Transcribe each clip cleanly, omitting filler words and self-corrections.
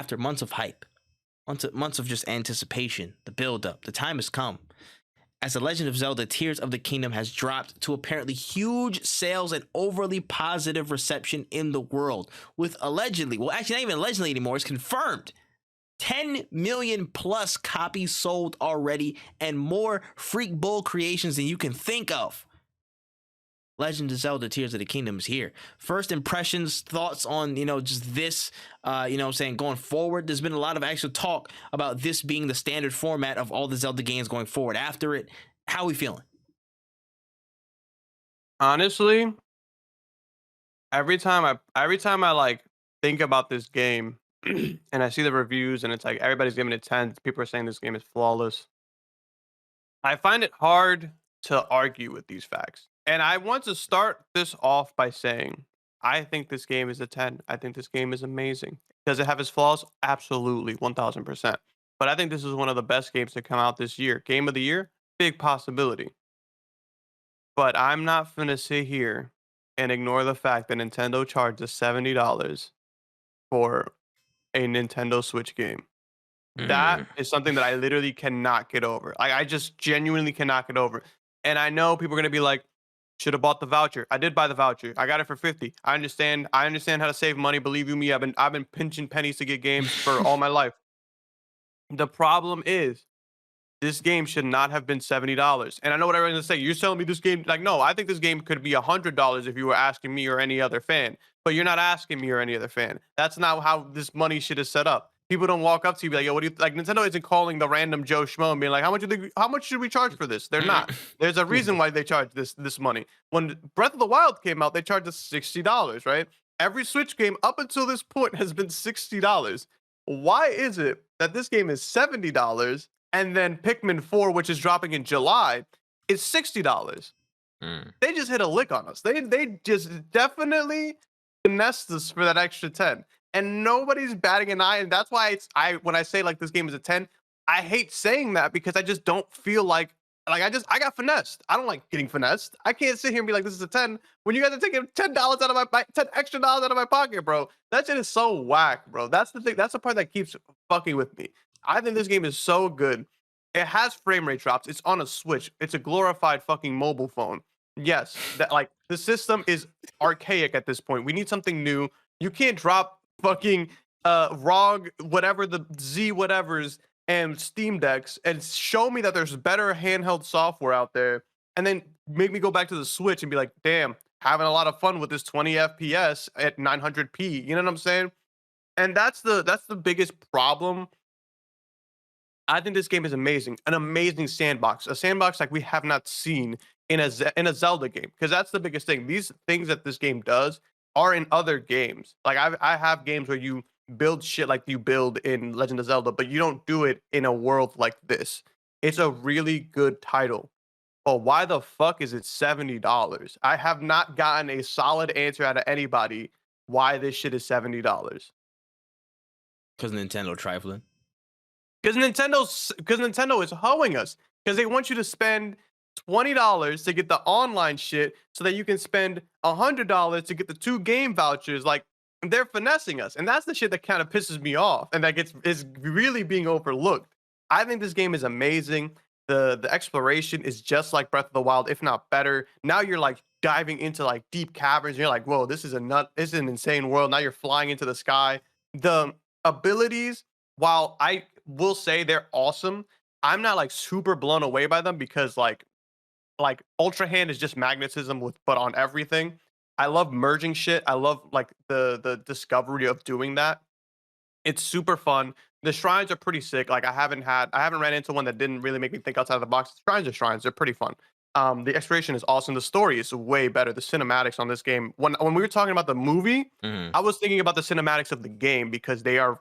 After months of hype, months of just anticipation, the build up, the time has come. As The Legend of Zelda Tears of the Kingdom has dropped to apparently huge sales and overly positive reception in the world, with allegedly, well, actually not even allegedly anymore, it's confirmed 10 million plus copies sold already and more freak bull creations than you can think of. Legend of Zelda Tears of the Kingdom is here. First impressions, thoughts on, just this, saying going forward. There's been a lot of actual talk about this being the standard format of all the Zelda games going forward after it. How are we feeling? Honestly, every time I like think about this game and I see the reviews and it's like everybody's giving it 10, people are saying this game is flawless. I find it hard to argue with these facts. And I want to start this off by saying I think this game is a 10. I think this game is amazing. Does it have its flaws? Absolutely, 1000%. But I think this is one of the best games to come out this year. Game of the year? Big possibility. But I'm not gonna sit here and ignore the fact that Nintendo charges $70 for a Nintendo Switch game. That Mm. is something that I literally cannot get over. I just genuinely cannot get over. And I know people are gonna be like, should have bought the voucher. I did buy the voucher. I got it for 50. I understand. I understand how to save money. Believe you me, I've been pinching pennies to get games for all my life. The problem is this game should not have been $70. And I know what everyone's gonna say. You're telling me this game, like, no, I think this game could be $100 if you were asking me or any other fan. But you're not asking me or any other fan. That's not how this money shit is set up. People don't walk up to you and be like, yo, what do you like? Nintendo isn't calling the random Joe Schmo and being like, how much should we charge for this? They're not. There's a reason why they charge this money. When Breath of the Wild came out, they charged us $60, right? Every Switch game up until this point has been $60. Why is it that this game is $70 and then Pikmin 4, which is dropping in July, is $60? Mm. They just hit a lick on us. They just definitely finessed us for that extra 10. And nobody's batting an eye. And that's why when I say like this game is a 10, I hate saying that because I just don't feel like I got finessed. I don't like getting finessed. I can't sit here and be like, this is a 10 when you guys are taking $10 out of my $10 extra dollars out of my pocket, bro. That shit is so whack, bro. That's the thing. That's the part that keeps fucking with me. I think this game is so good. It has frame rate drops. It's on a Switch. It's a glorified fucking mobile phone. Yes, that like the system is archaic at this point. We need something new. You can't drop fucking ROG whatever the Z whatevers and Steam Decks and show me that there's better handheld software out there and then make me go back to the Switch and be like, damn, having a lot of fun with this 20 FPS at 900p. You know what I'm saying? And that's the biggest problem. I think this game is amazing. An amazing sandbox. A sandbox like we have not seen in a Zelda game. Because that's the biggest thing. These things that this game does are in other games. Like I have games where you build shit like you build in Legend of Zelda, but you don't do it in a world like this. It's a really good title. But why the fuck is it $70? I have not gotten a solid answer out of anybody why this shit is $70. Because Nintendo trifling. Because Nintendo is hoeing us. Because they want you to spend $20 to get the online shit so that you can spend $100 to get the 2 game vouchers. Like, they're finessing us. And that's the shit that kind of pisses me off and that is really being overlooked. I think this game is amazing. The exploration is just like Breath of the Wild, if not better. Now you're like diving into like deep caverns. You're like, whoa, this is an insane world. Now you're flying into the sky. The abilities, while I will say they're awesome, I'm not like super blown away by them because like Ultra Hand is just magnetism but on everything. I love merging shit. I love like the discovery of doing that. It's super fun. The shrines are pretty sick. Like I haven't ran into one that didn't really make me think outside of the box. Shrines are shrines. They're pretty fun. The exploration is awesome. The story is way better. The cinematics on this game. When we were talking about the movie, I was thinking about the cinematics of the game because they are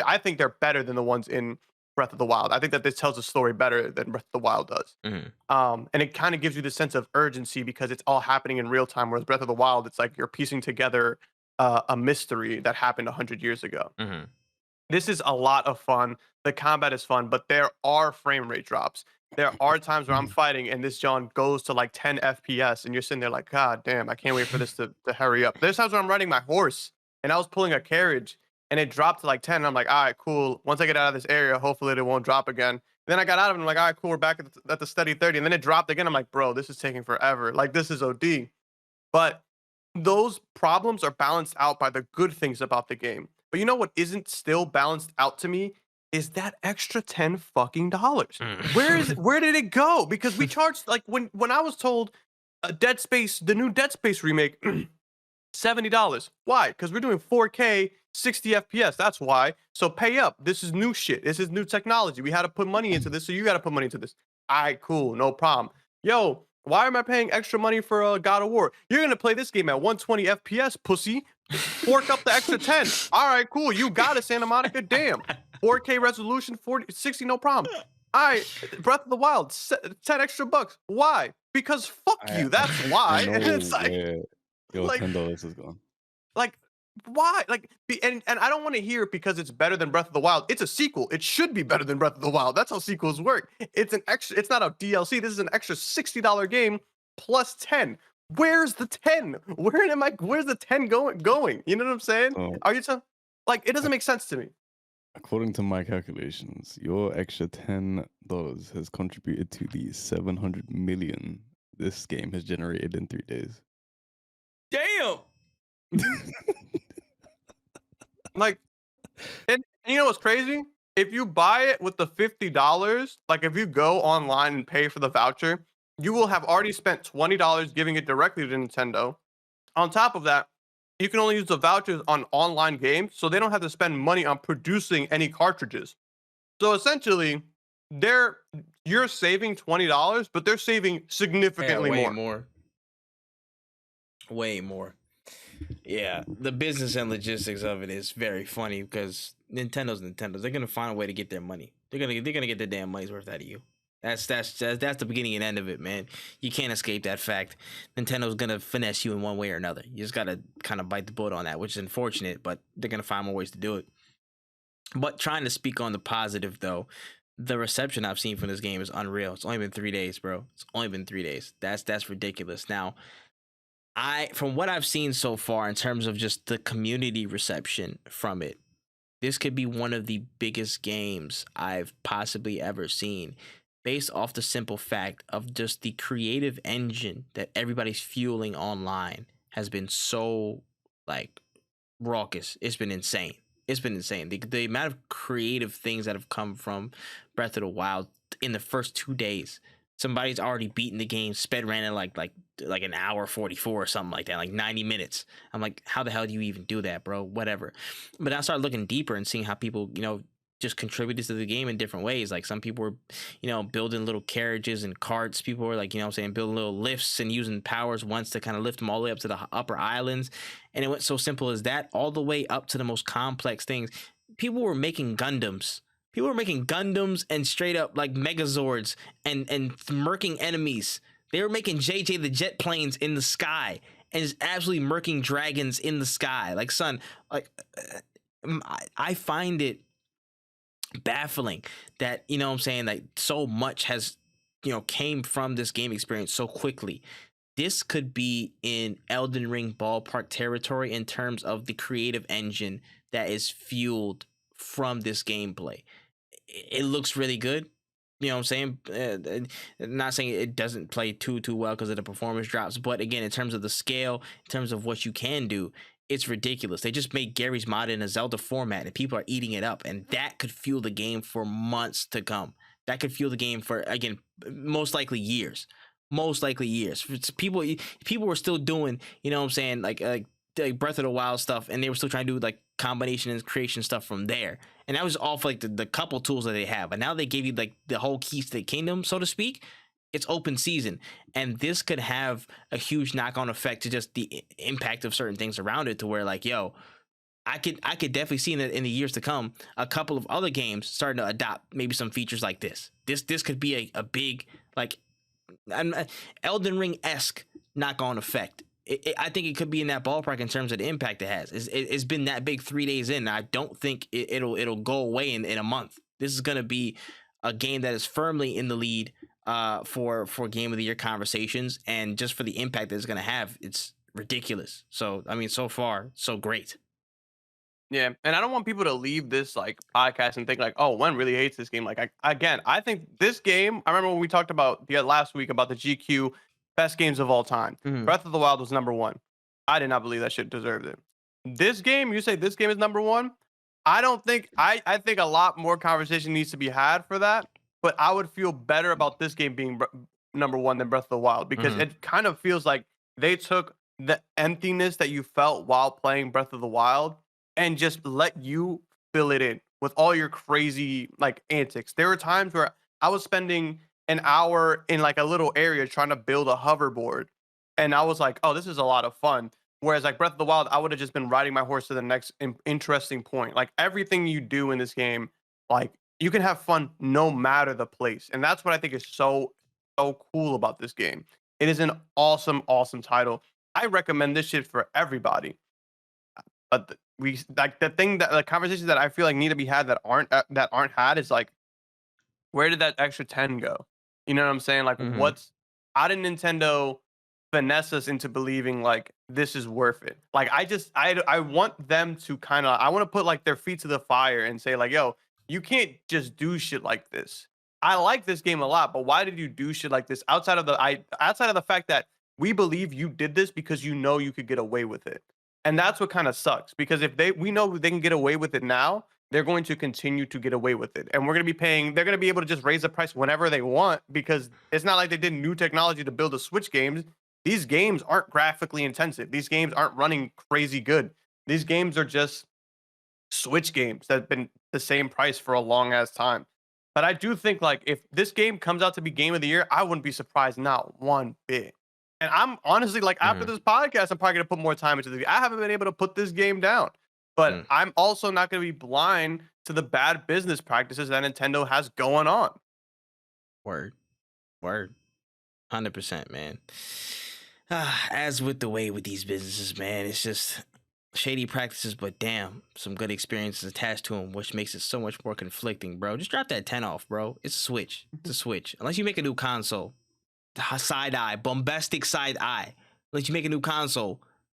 I think they're better than the ones in Breath of the Wild. I think that this tells the story better than Breath of the Wild does. And it kind of gives you the sense of urgency because it's all happening in real time. Whereas Breath of the Wild, it's like you're piecing together a mystery that happened 100 years ago. This is a lot of fun. The combat is fun, but there are frame rate drops. There are times where I'm fighting and this John goes to like 10 FPS and you're sitting there like, God damn, I can't wait for this to hurry up. There's times where I'm riding my horse and I was pulling a carriage and it dropped to like 10. And I'm like, all right, cool. Once I get out of this area, hopefully it won't drop again. Then I got out of it. And I'm like, all right, cool. We're back at the steady 30. And then it dropped again. I'm like, bro, this is taking forever. Like, this is OD. But those problems are balanced out by the good things about the game. But you know what isn't still balanced out to me is that extra 10 fucking dollars. Where did it go? Because we charged like when I was told Dead Space, the new Dead Space remake, $70. Why? Because we're doing 4K 60 FPS. That's why. So pay up. This is new shit. This is new technology. We had to put money into this, so you got to put money into this. All right, cool, no problem. Yo, why am I paying extra money for God of War? You're gonna play this game at 120 FPS, pussy. Fork up the extra 10. All right, cool. You got it, Santa Monica. Damn. 4K resolution, 40, 60, no problem. All right, Breath of the Wild, 10 extra bucks. Why? Because fuck you. That's why. I And know it's like, where your like, $10 is gone. like, why? Like, and I don't want to hear it because it's better than Breath of the Wild. It's a sequel. It should be better than Breath of the Wild. That's how sequels work. It's an extra. It's not a DLC. This is an extra $60 game plus 10. Where's the 10? Where's the 10 going? You know what I'm saying? So, Are you telling? Like, it doesn't make sense to me. according to my calculations, your extra $10 has contributed to the 700 million this game has generated in 3 days. Damn. Like, and you know what's crazy? If you buy it with the $50, like if you go online and pay for the voucher, you will have already spent $20 giving it directly to Nintendo. On top of that, you can only use the vouchers on online games, so they don't have to spend money on producing any cartridges. So essentially, you're saving $20, but they're saving significantly way more. more. Way more. Yeah, the business and logistics of it is very funny because Nintendo's. They're gonna find a way to get their money. They're gonna get their damn money's worth out of you. That's the beginning and end of it, man. You can't escape that fact. Nintendo's gonna finesse you in one way or another. You just gotta kind of bite the bullet on that, which is unfortunate, but they're gonna find more ways to do it. But trying to speak on the positive though, the reception I've seen from this game is unreal. It's only been 3 days, bro. It's only been 3 days. That's ridiculous. Now, from what I've seen so far in terms of just the community reception from it, this could be one of the biggest games I've possibly ever seen, based off the simple fact of just the creative engine that everybody's fueling online has been so like raucous. It's been insane. It's been insane. The amount of creative things that have come from Breath of the Wild in the first 2 days. Somebody's already beaten the game, sped ran it like an hour 44 or something like that, like 90 minutes. I'm like, how the hell do you even do that, bro? Whatever. But I started looking deeper and seeing how people, just contributed to the game in different ways. Like some people were, building little carriages and carts. People were like, building little lifts and using powers once to kind of lift them all the way up to the upper islands. And it went so simple as that, all the way up to the most complex things. People were making Gundams. People were making Gundams and straight up like Megazords and murking enemies. They were making JJ the jet planes in the sky and just absolutely murking dragons in the sky. Like, son, like I find it baffling that, like so much has, came from this game experience so quickly. This could be in Elden Ring ballpark territory in terms of the creative engine that is fueled from this gameplay. It looks really good. You know what I'm saying? Not saying it doesn't play too well because of the performance drops, but again, in terms of the scale, in terms of what you can do, it's ridiculous. They just made Gary's Mod in a Zelda format and people are eating it up, and that could fuel the game for months to come. That could fuel the game for, again, most likely years. People were still doing, like Breath of the Wild stuff, and they were still trying to do like combination and creation stuff from there. And that was all for like the couple tools that they have. But now they gave you like the whole keys to the kingdom, so to speak. It's open season, and this could have a huge knock-on effect to just the impact of certain things around it, to where like, yo, I could definitely see in the years to come a couple of other games starting to adopt maybe some features like this. This could be a big like Elden Ring-esque knock-on effect. I think it could be in that ballpark in terms of the impact it has. It's been that big 3 days in. I don't think it'll go away in a month. This is gonna be a game that is firmly in the lead for Game of the Year conversations, and just for the impact that it's gonna have, it's ridiculous. So I mean, so far, so great. Yeah, and I don't want people to leave this like podcast and think like, "Oh, Wen really hates this game." Like, I think this game. I remember when we talked about last week about the GQ best games of all time. Mhm. Breath of the Wild was #1. I did not believe that shit deserved it. This game, you say this game is #1. I don't think. I think a lot more conversation needs to be had for that. But I would feel better about this game being #1 than Breath of the Wild because Mhm. it kind of feels like they took the emptiness that you felt while playing Breath of the Wild and just let you fill it in with all your crazy like antics. There were times where I was spending an hour in like a little area trying to build a hoverboard, and I was like, "Oh, this is a lot of fun." Whereas like Breath of the Wild, I would have just been riding my horse to the next interesting point. Like everything you do in this game, like you can have fun no matter the place, and that's what I think is so cool about this game. It is an awesome, awesome title. I recommend this shit for everybody. But we like the conversations that I feel like need to be had that aren't had is like, where did that extra 10 go? You know what I'm saying? Like, Mhm. how did Nintendo finesse us into believing like this is worth it? Like, I want them to kind of I want to put like their feet to the fire and say like, yo, you can't just do shit like this. I like this game a lot, but why did you do shit like this outside of the fact that we believe you did this because you know you could get away with it. And that's what kind of sucks because if we know they can get away with it now, they're going to continue to get away with it. And we're going to be paying, they're going to be able to just raise the price whenever they want because it's not like they did new technology to build the Switch games. These games aren't graphically intensive. These games aren't running crazy good. These games are just Switch games that have been the same price for a long ass time. But I do think like if this game comes out to be game of the year, I wouldn't be surprised not one bit. And I'm honestly like after Mhm. this podcast, I'm probably gonna put more time into the. I haven't been able to put this game down, but Mm. I'm also not gonna be blind to the bad business practices that Nintendo has going on. Word. Word. 100%, man. As with the way with these businesses, man, it's just shady practices, but damn, some good experiences attached to them, which makes it so much more conflicting, bro. Just drop that 10 off, bro. It's a Switch. It's a Switch. Unless you make a new console. Side eye, bombastic side eye. Unless you make a new console.